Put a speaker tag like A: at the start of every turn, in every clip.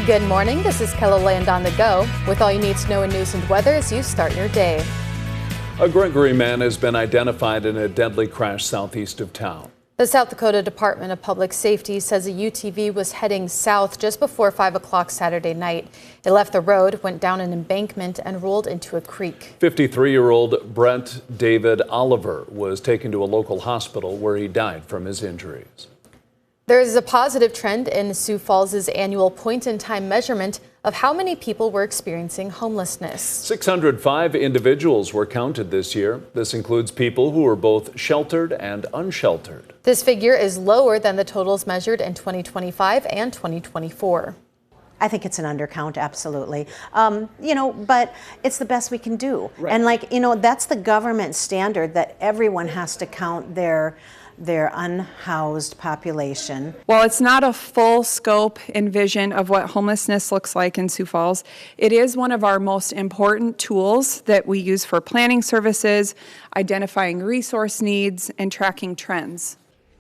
A: Good morning, this is KELOLAND on the go, with all you need to know in news and weather as you start your day.
B: A Gregory man has been identified in a deadly crash southeast of town.
A: The South Dakota Department of Public Safety says a UTV was heading south just before 5 o'clock Saturday night. It left the road, went down an embankment, and rolled into a creek. 53-year-old Brent David Oliver was taken to a local hospital where he died from his injuries. There is a positive trend in Sioux Falls' annual point-in-time measurement of how many people were experiencing homelessness.
B: 605 individuals were counted this year. This includes people who are both sheltered and unsheltered.
A: This figure is lower than the totals measured in 2025 and 2024.
C: I think it's an undercount, absolutely. But it's the best we can do. Right. And that's the government standard that everyone has to count their unhoused population.
D: While it's not a full scope and vision of what homelessness looks like in Sioux Falls, it is one of our most important tools that we use for planning services, identifying resource needs, and tracking trends.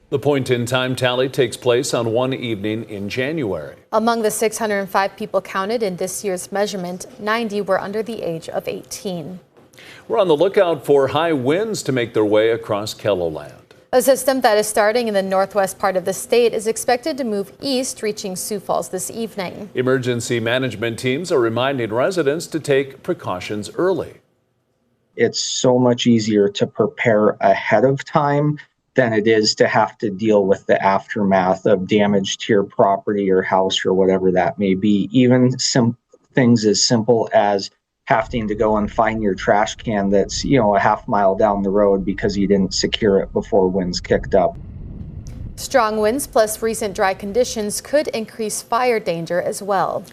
B: The point-in-time tally takes place on one evening in January.
A: Among the 605 people counted in this year's measurement, 90 were under the age of 18.
B: We're on the lookout for high winds to make their way across KELOLAND.
A: A system that is starting in the northwest part of the state is expected to move east, reaching Sioux Falls this evening. Emergency
B: management teams are reminding residents to take precautions early.
E: It's so much easier to prepare ahead of time than it is to have to deal with the aftermath of damage to your property or house or whatever that may be. Even things as simple as having to go and find your trash can that's, a half mile down the road because you didn't secure it before winds kicked up.
A: Strong winds plus recent dry conditions could increase fire danger as well.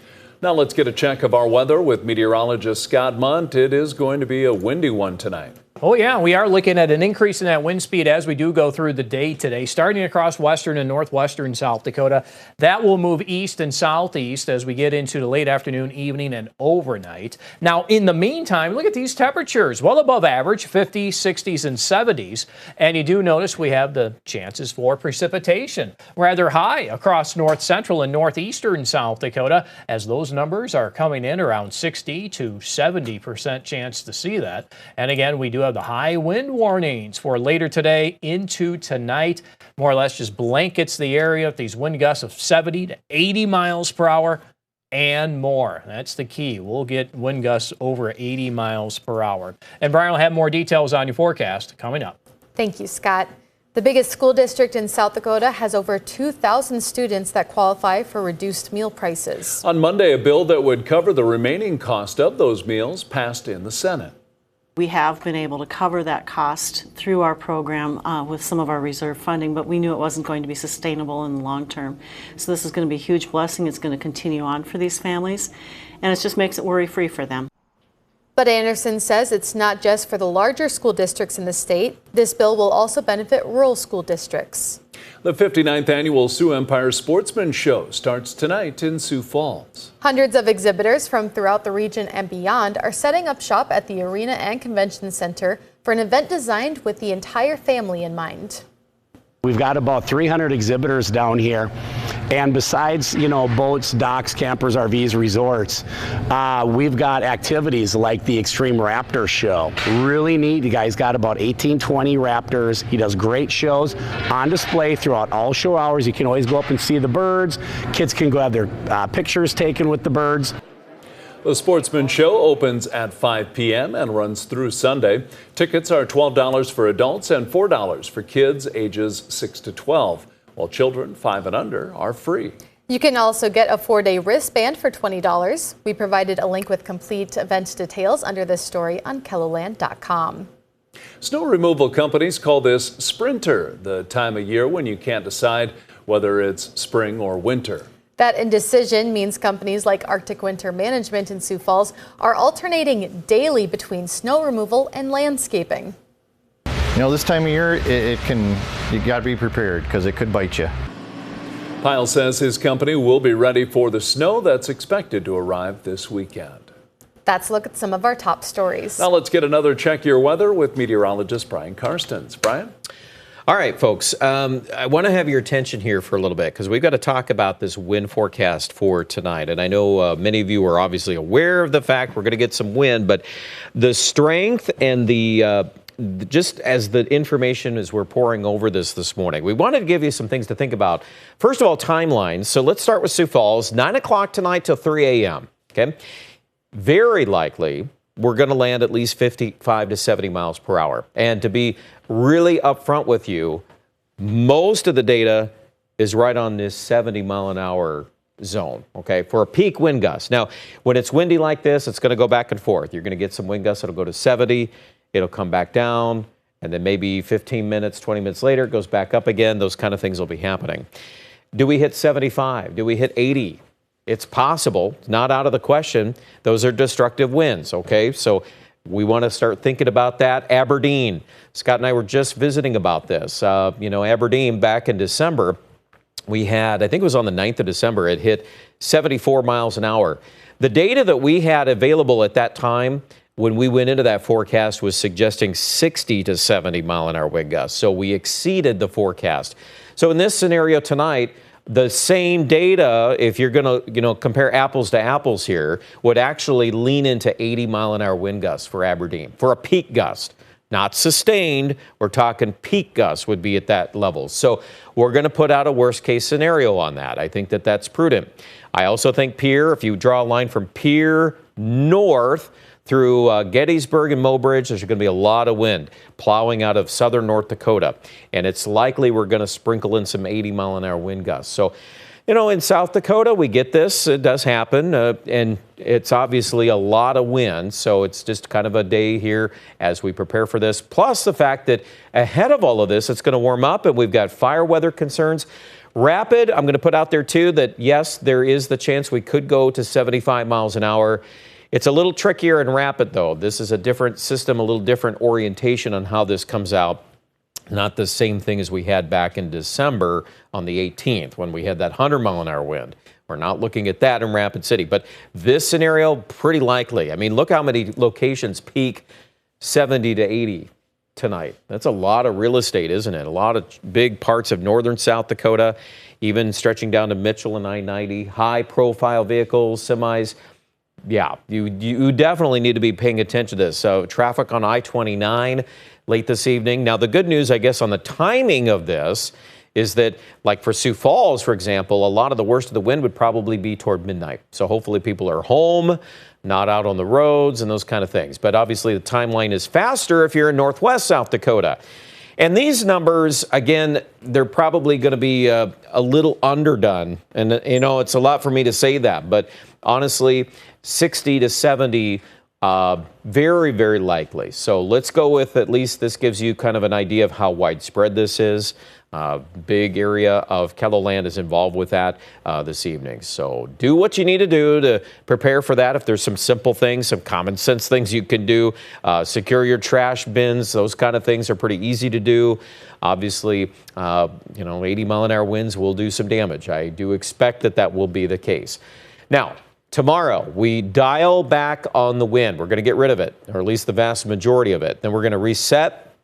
B: Now let's get a check of our weather with meteorologist Scott Munt. It is going to be a windy one tonight.
F: Oh yeah, we are looking at an increase in that wind speed as we do go through the day today, starting across western and northwestern South Dakota. That will move east and southeast as we get into the late afternoon, evening, and overnight. Now, in the meantime, look at these temperatures, well above average, 50s, 60s, and 70s. And you do notice we have the chances for precipitation rather high across north central and northeastern South Dakota, as those numbers are coming in around 60 to 70% chance to see that. And again, we do have the high wind warnings for later today into tonight. More or less just blankets the area with these wind gusts of 70 to 80 miles per hour and more. That's the key. We'll get wind gusts over 80 miles per hour. And Brian will have more details on your forecast coming up.
A: Thank you, Scott. The biggest school district in South Dakota has over 2,000 students that qualify for reduced meal prices.
B: On Monday, a bill that would cover the remaining cost of those meals passed in the Senate.
G: We have been able to cover that cost through our program with some of our reserve funding, but we knew it wasn't going to be sustainable in the long term. So this is going to be a huge blessing. It's going to continue on for these families, and it just makes it worry-free for them.
A: But Anderson says it's not just for the larger school districts in the state. This bill will also benefit rural school districts.
B: The 59th annual Sioux Empire Sportsmen Show starts tonight in Sioux Falls.
A: Hundreds of exhibitors from throughout the region and beyond are setting up shop at the Arena and Convention Center for an event designed with the entire family in mind.
H: We've got about 300 exhibitors down here, and besides, boats, docks, campers, RVs, resorts, we've got activities like the Extreme Raptor Show. Really neat. The guy's got about 18-20 raptors. He does great shows on display throughout all show hours. You can always go up and see the birds. Kids can go have their pictures taken with the birds.
B: The Sportsman Show opens at 5 p.m. and runs through Sunday. Tickets are $12 for adults and $4 for kids ages 6 to 12, while children 5 and under are free.
A: You can also get a 4-day wristband for $20. We provided a link with complete event details under this story on KELOLAND.com.
B: Snow removal companies call this sprinter, the time of year when you can't decide whether it's spring or winter.
A: That indecision means companies like Arctic Winter Management in Sioux Falls are alternating daily between snow removal and landscaping.
I: This time of year, you got to be prepared because it could bite you.
B: Pyle says his company will be ready for the snow that's expected to arrive this weekend.
A: That's a look at some of our top stories.
B: Now let's get another Check Your Weather with meteorologist Brian Karstens. Brian?
J: All right, folks, I want to have your attention here for a little bit because we've got to talk about this wind forecast for tonight. And I know many of you are obviously aware of the fact we're going to get some wind, but the strength and the just as the information as we're pouring over this morning, we wanted to give you some things to think about. First of all, timelines. So let's start with Sioux Falls, 9 o'clock tonight till 3 a.m. Okay, very likely we're going to land at least 55 to 70 miles per hour. And to be really upfront with you, most of the data is right on this 70 mile an hour zone, okay, for a peak wind gust. Now, when it's windy like this, it's going to go back and forth. You're going to get some wind gusts that'll go to 70, it'll come back down, and then maybe 15 minutes, 20 minutes later, it goes back up again. Those kind of things will be happening. Do we hit 75? Do we hit 80? It's possible, not out of the question. Those are destructive winds, okay? So we want to start thinking about that. Aberdeen, Scott and I were just visiting about this. Aberdeen back in December, we had, I think it was on the 9th of December, it hit 74 miles an hour. The data that we had available at that time when we went into that forecast was suggesting 60 to 70 mile an hour wind gusts. So we exceeded the forecast. So in this scenario tonight, the same data, if you're going to, compare apples to apples here, would actually lean into 80 mile an hour wind gusts for Aberdeen for a peak gust. Not sustained, we're talking peak gusts would be at that level. So we're going to put out a worst case scenario on that. I think that that's prudent. I also think Pierre, if you draw a line from Pierre north through Gettysburg and Mobridge, there's going to be a lot of wind plowing out of southern North Dakota. And it's likely we're going to sprinkle in some 80 mile an hour wind gusts. So, in South Dakota, we get this. It does happen. And it's obviously a lot of wind. So it's just kind of a day here as we prepare for this. Plus the fact that ahead of all of this, it's going to warm up and we've got fire weather concerns. Rapid, I'm going to put out there too that yes, there is the chance we could go to 75 miles an hour. It's a little trickier in Rapid, though. This is a different system, a little different orientation on how this comes out. Not the same thing as we had back in December on the 18th when we had that 100 mile an hour wind. We're not looking at that in Rapid City. But this scenario, pretty likely. I mean, look how many locations peak 70 to 80 tonight. That's a lot of real estate, isn't it? A lot of big parts of northern South Dakota, even stretching down to Mitchell and I-90. High-profile vehicles, semis. Yeah, you definitely need to be paying attention to this. So traffic on I-29 late this evening. Now, the good news, I guess, on the timing of this is that, like for Sioux Falls, for example, a lot of the worst of the wind would probably be toward midnight. So hopefully people are home, not out on the roads and those kind of things. But obviously the timeline is faster if you're in northwest South Dakota. And these numbers, again, they're probably going to be a little underdone. And, it's a lot for me to say that. But honestly, 60 to 70, very, very likely. So let's go with at least this gives you kind of an idea of how widespread this is. Big area of KELOLAND is involved with that this evening. So do what you need to do to prepare for that. If there's some simple things, some common sense things you can do, secure your trash bins, those kind of things are pretty easy to do. Obviously, 80 mile an hour winds will do some damage. I do expect that will be the case. Now, tomorrow, we dial back on the wind. We're going to get rid of it, or at least the vast majority of it. Then we're going to reset.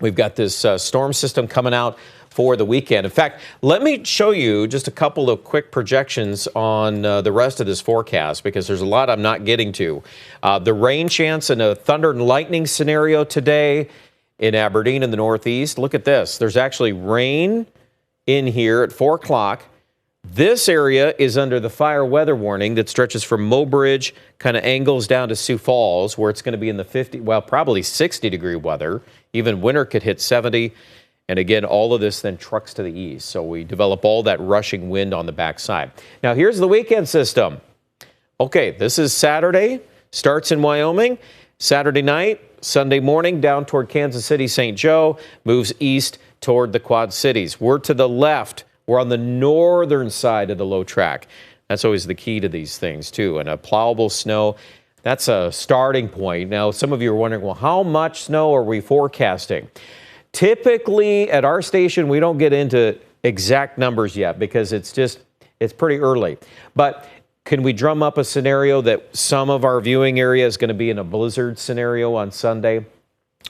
J: We've got this storm system coming out for the weekend. In fact, let me show you just a couple of quick projections on the rest of this forecast because there's a lot I'm not getting to. The rain chance in a thunder and lightning scenario today in Aberdeen in the northeast. Look at this. There's actually rain in here at 4 o'clock. This area is under the fire weather warning that stretches from Mobridge, kind of angles down to Sioux Falls, where it's going to be in the 50, well, probably 60 degree weather. Even winter could hit 70. And again, all of this then trucks to the east. So we develop all that rushing wind on the backside. Now, here's the weekend system. Okay, this is Saturday, starts in Wyoming. Saturday night, Sunday morning, down toward Kansas City, St. Joe, moves east toward the Quad Cities. We're to the left. We're on the northern side of the low track. That's always the key to these things, too. And a plowable snow, that's a starting point. Now, some of you are wondering, well, how much snow are we forecasting? Typically, at our station, we don't get into exact numbers yet because it's pretty early. But can we drum up a scenario that some of our viewing area is going to be in a blizzard scenario on Sunday?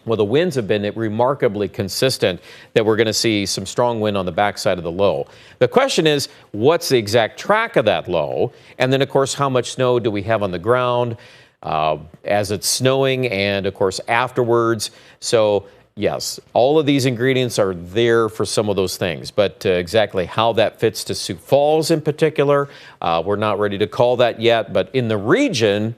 J: Well, the winds have been remarkably consistent that we're going to see some strong wind on the backside of the low. The question is, what's the exact track of that low? And then, of course, how much snow do we have on the ground as it's snowing and, of course, afterwards? So, yes, all of these ingredients are there for some of those things. But exactly how that fits to Sioux Falls in particular, we're not ready to call that yet. But in the region,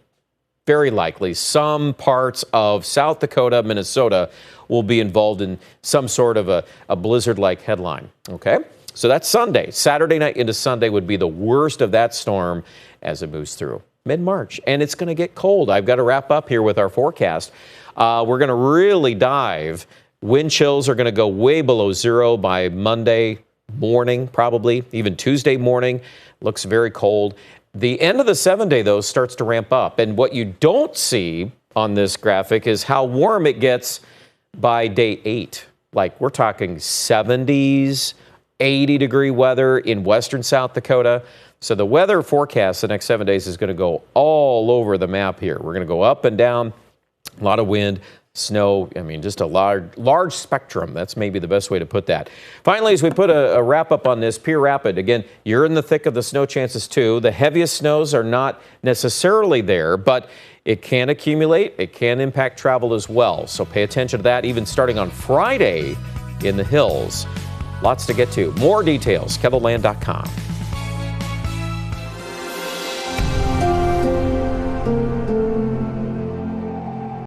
J: very likely, some parts of South Dakota, Minnesota will be involved in some sort of a blizzard-like headline. Okay, so that's Sunday. Saturday night into Sunday would be the worst of that storm as it moves through mid-March. And it's going to get cold. I've got to wrap up here with our forecast. We're going to really dive. Wind chills are going to go way below zero by Monday morning, probably, even Tuesday morning. Looks very cold. The end of the 7-day, though, starts to ramp up. And what you don't see on this graphic is how warm it gets by day 8. Like, we're talking 70s, 80-degree weather in western South Dakota. So the weather forecast the next 7 days is going to go all over the map here. We're going to go up and down, a lot of wind, snow. I mean, just a large spectrum. That's maybe the best way to put that. Finally, as we put a wrap up on this, Pier Rapid, again, you're in the thick of the snow chances too. The heaviest snows are not necessarily there, but it can accumulate. It can impact travel as well. So pay attention to that, even starting on Friday in the hills. Lots to get to. More details, KEVOLAND.com.